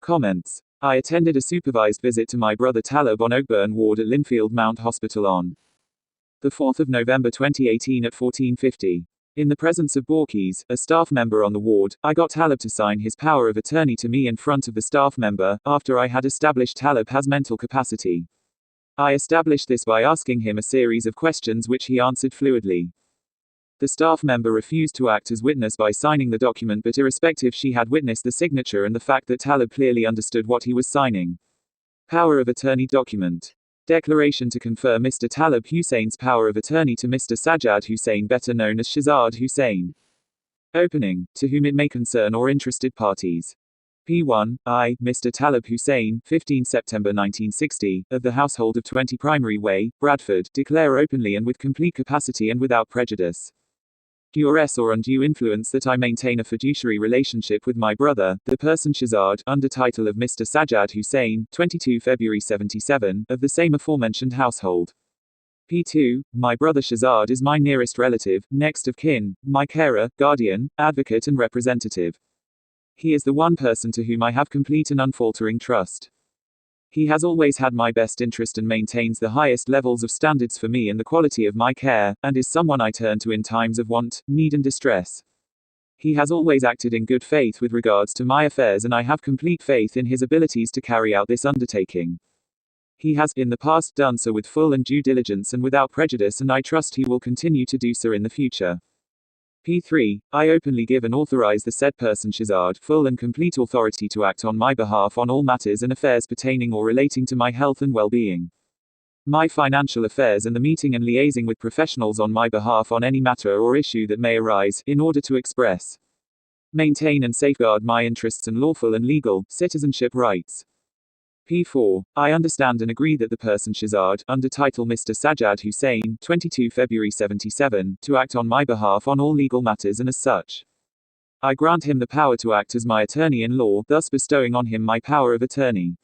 Comments. I attended a supervised visit to my brother Talib on Oakburn Ward at Linfield Mount Hospital on the 4th of November 2018 at 14:50. In the presence of Balkeez, a staff member on the ward, I got Talib to sign his power of attorney to me in front of the staff member, after I had established Talib has mental capacity. I established this by asking him a series of questions which he answered fluidly. The staff member refused to act as witness by signing the document, but irrespective she had witnessed the signature and the fact that Talib clearly understood what he was signing. Power of attorney document. Declaration to confer Mr. Talib Hussein's power of attorney to Mr. Shazad Hussein, better known as Shazad Hussein. Opening. To whom it may concern or interested parties. P1. I, Mr. Talib Hussein, 15 September 1960, of the household of 20 Primary Way, Bradford, declare openly and with complete capacity and without prejudice, duress or undue influence, that I maintain a fiduciary relationship with my brother, the person Shazad, under title of Mr. Shazad Hussein, 22 February 77, of the same aforementioned household. P2. My brother Shazad is my nearest relative, next of kin, my carer, guardian, advocate and representative. He is the one person to whom I have complete and unfaltering trust. He has always had my best interest and maintains the highest levels of standards for me and the quality of my care, and is someone I turn to in times of want, need and distress. He has always acted in good faith with regards to my affairs, and I have complete faith in his abilities to carry out this undertaking. He has, in the past, done so with full and due diligence and without prejudice, and I trust he will continue to do so in the future. P3. I openly give and authorize the said person Shazad full and complete authority to act on my behalf on all matters and affairs pertaining or relating to my health and well-being, my financial affairs, and the meeting and liaising with professionals on my behalf on any matter or issue that may arise, in order to express, maintain and safeguard my interests and lawful and legal citizenship rights. P4. I understand and agree that the person Shazad, under title Mr. Shazad Hussein, 22 February 77, to act on my behalf on all legal matters, and as such, I grant him the power to act as my attorney-in-law, thus bestowing on him my power of attorney.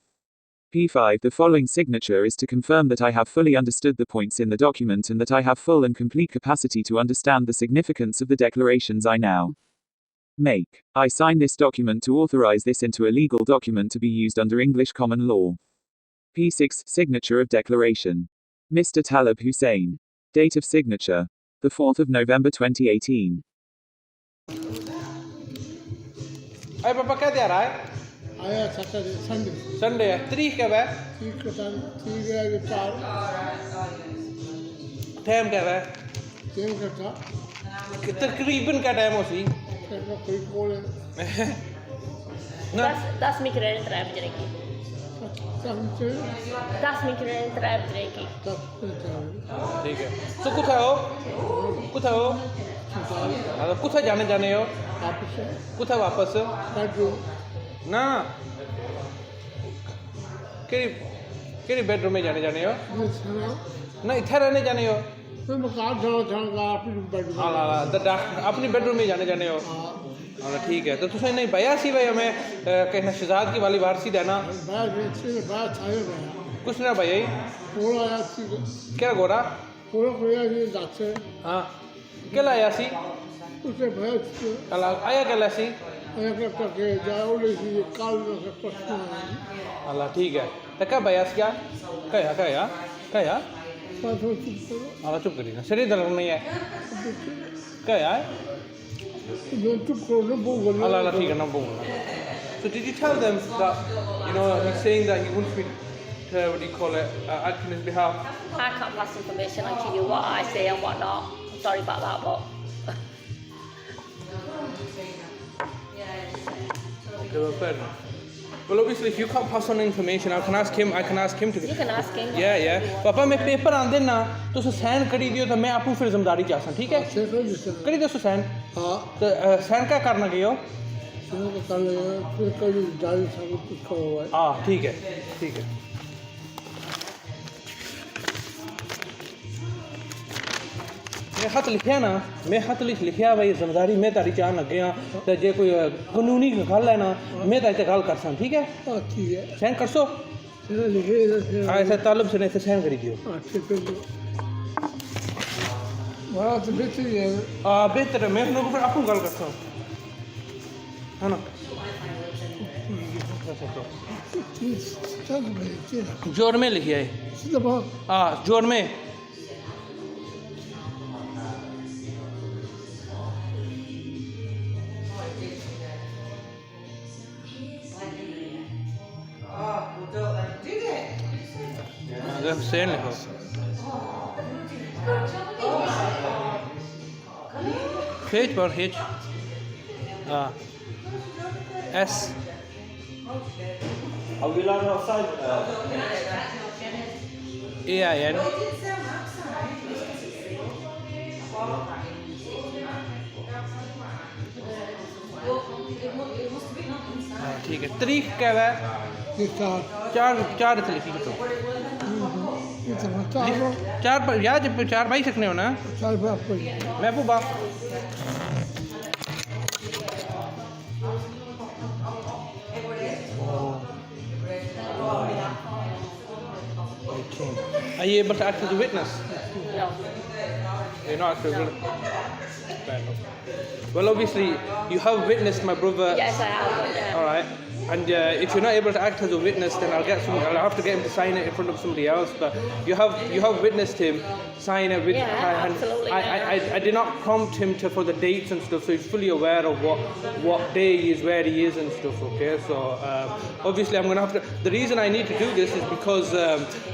P5. The following signature is to confirm that I have fully understood the points in the document and that I have full and complete capacity to understand the significance of the declarations I now make. I sign this document to authorize this into a legal document to be used under English common law. P6. Signature of declaration. Mr. Talib Hussein. Date of signature. The 4th of November 2018. अरे पापा क्या दे रहा है? आया Saturday Sunday Sunday है। तारीख क्या है? ठीक है 4 टाइम क्या है? टाइम का तकरीबन क्या टाइम हो सी? कोई बोले ना 10 microonde trap direki. 10 microonde trap direki. ठीक है। तो कुछ हो? कुछ हो? अगर कुछ जाने हो? कुछ वापस? ना केरी बेडरूम में जाने हो? ना इधर रहने जाने हो? अपनी बेडरूम में जाने हो? हाँ ठीक है। तो तुझे नहीं भैया सी भाई हमें कहना शहजाद की वाली वारसी देना कुछ ना भाई क्या गोरा हाँ क्या लाया सी आया क्या ला सी अल्लाह ठीक है। तो क्या भैया क्या अल्लाह चुप करी ना शरीर दर्द नहीं है क्या यार Allah ठीक है ना बोल। So did you tell them that he's saying that he wants me to what do you call it act on his behalf? I can't pass information on to you what I say and what not. I'm sorry about that, but Okay, well fair enough. Well obviously if you can't pass on information I can ask him to you can ask him. Yeah पापा मैं paper आंदे ना तो उसे sign करी दियो तो मैं आपको फिर जिम्मेदारी चाहता ठीक है करी दो साइन हाँ तो साइन क्या करना गयो हाँ ठीक है मैं खत लिखिया भाई जिम्मेदारी मैं तारी चाह लगे हाँ तो जे कोई कानूनी गल है ना मैं तारी गल कर सा ठीक है साइन कर सो हाँ ऐसा तालब से नहीं साइन करी दियो बेहतर है मैं फिर आपको गल करता हूँ है ना जोर में लिखिए हाँ जोर में हुसैन लिखो H पर H S AIN ठीक है तारीख क्या है चार लिखी तो चार पर याद चार भाई सकने हो ना महबूबा Are you able to act as a witness? No. You're not actually willing. Well, obviously, you have witnessed my brother. Yes, I have. All right. And if you're not able to act as a witness, then I'll have to get him to sign it in front of somebody else. But you have witnessed him sign it with. Yeah, absolutely. I did not prompt him for the dates and stuff, so he's fully aware of what day he is, where he is, and stuff. Okay, so obviously I'm gonna have to. The reason I need to do this is because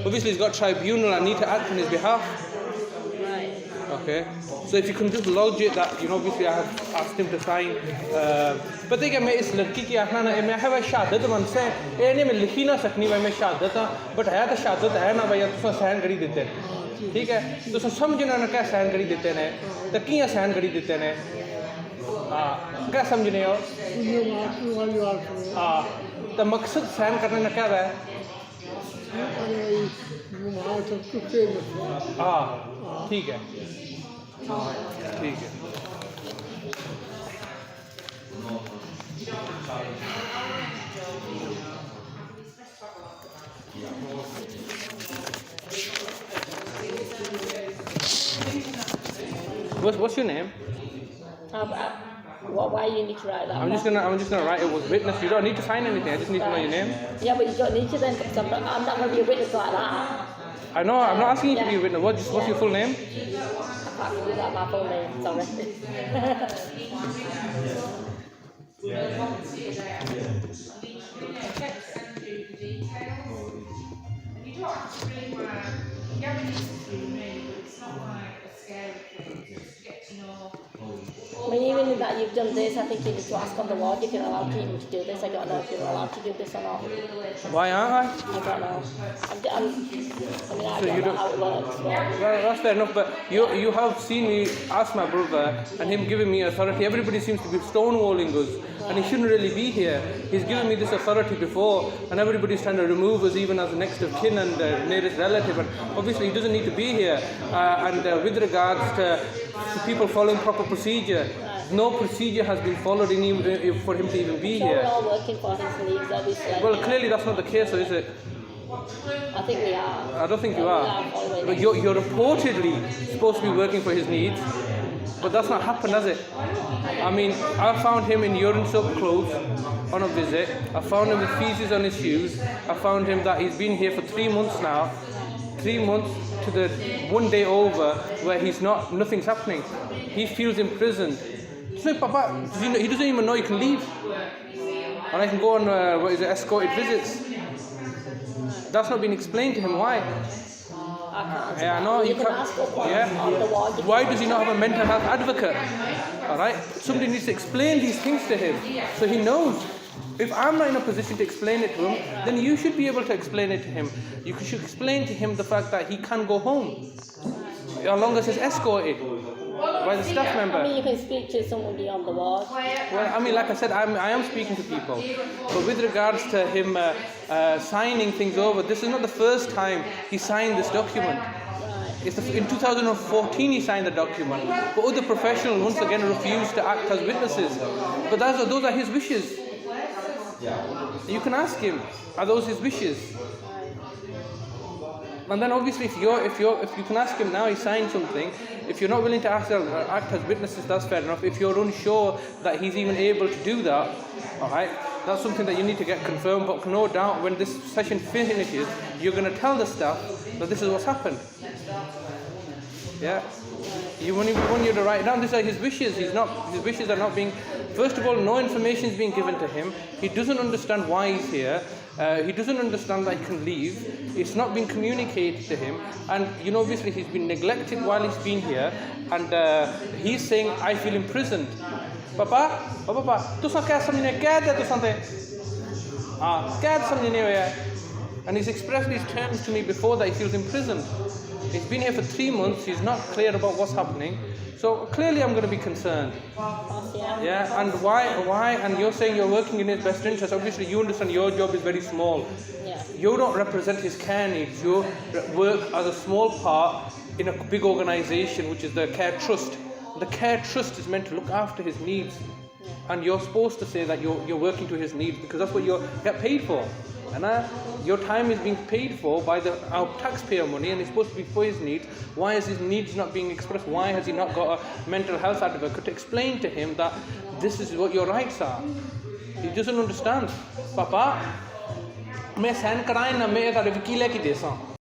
obviously he's got tribunal. I need to act on his behalf. Right. Okay, so if you can just lodge it that obviously I have asked him to sign. But they get me इस लड़की की आखना ना मैं है वह शहादत मन से ये नहीं मैं लिखी ना सकनी भाई मैं शहादत हाँ बट है तो शहादत है ना भाई तुम सहन करी देते हैं ठीक है तो समझना ना क्या सहन करी देते हैं तो किया सहन करी देते हैं हाँ क्या समझने हो हाँ तो मकसद सहन करने ना क्या है हाँ ठीक है ठीक है What's your name? Why you need to write that? I'm just gonna write it was witness. You don't need to sign anything. I just need to know your name. Yeah, but you don't need to then. I'm not going to be a witness like that. I know. I'm not asking you to be a witness. What's your full name? I can't give you that my full name. Sorry. I mean, even that you've done this, I think you need to ask on the ward if you're allowed to even to do this. I don't know if you're allowed to do this or not. Why aren't I? I don't know. I don't know how it works. Well, that's fair enough, but you have seen me ask my brother and him giving me authority. Everybody seems to be stonewalling us, and he shouldn't really be here. He's given me this authority before, and everybody's trying to remove us even as the next of kin and nearest relative, and obviously he doesn't need to be here. With regards to people following proper procedure, no procedure has been followed for him to even be here. We're all working for his needs, obviously. Well, clearly that's not the case, so is it? I think we are. I don't think you are. But you're reportedly supposed to be working for his needs, but that's not happened, has it? I mean, I found him in urine-soaked clothes on a visit. I found him with feces on his shoes. I found him that he's been here for 3 months now. 3 months to the 1 day over where nothing's happening. He feels imprisoned. So, Papa, he doesn't even know you can leave. And I can go on, escorted visits. That's not been explained to him. Why? I can't. Yeah, I know. You can ask up on the ward. Why does he not have a mental health advocate? All right. Somebody needs to explain these things to him so he knows. If I'm not in a position to explain it to him, then you should be able to explain it to him. You should explain to him the fact that he can go home as long as he's escorted by the staff member. I mean, you can speak to somebody on the ward. Well, I mean, like I said, I am speaking to people. But with regards to him signing things over, this is not the first time he signed this document. In 2014 he signed the document. But other professionals once again refused to act as witnesses. But those are his wishes. You can ask him, are those his wishes? And then obviously if you can ask him now, he signed something. If you're not willing to act as witnesses, that's fair enough. If you're unsure that he's even able to do that, alright, That's something that you need to get confirmed, but no doubt when this session finishes, you're going to tell the staff that this is what's happened. Yeah? You want you to write down, these are his wishes. His wishes are not being, first of all, no information is being given to him. He doesn't understand why he's here. He doesn't understand that he can leave. It's not been communicated to him. And, obviously he's been neglected while he's been here. And he's saying, I feel imprisoned. Papa, tusan kya samjhne kaid hai tusan te? Kaid samjhne hoya. And he's expressed these terms to me before that he feels imprisoned. He's been here for 3 months. He's not clear about what's happening. So clearly I'm going to be concerned. Yeah, and why? And you're saying you're working in his best interest. Obviously you understand your job is very small. Yeah. You don't represent his care needs. You work as a small part in a big organization, which is the Care Trust. The Care Trust is meant to look after his needs. And you're supposed to say that you're working to his needs, because that's what you get paid for. And your time is being paid for by our taxpayer money, and it's supposed to be for his needs. Why is his needs not being expressed? Why has he not got a mental health advocate to explain to him that this is what your rights are? He doesn't understand. Papa, मैं सहन कराए ना मैं तारे वकील की देसा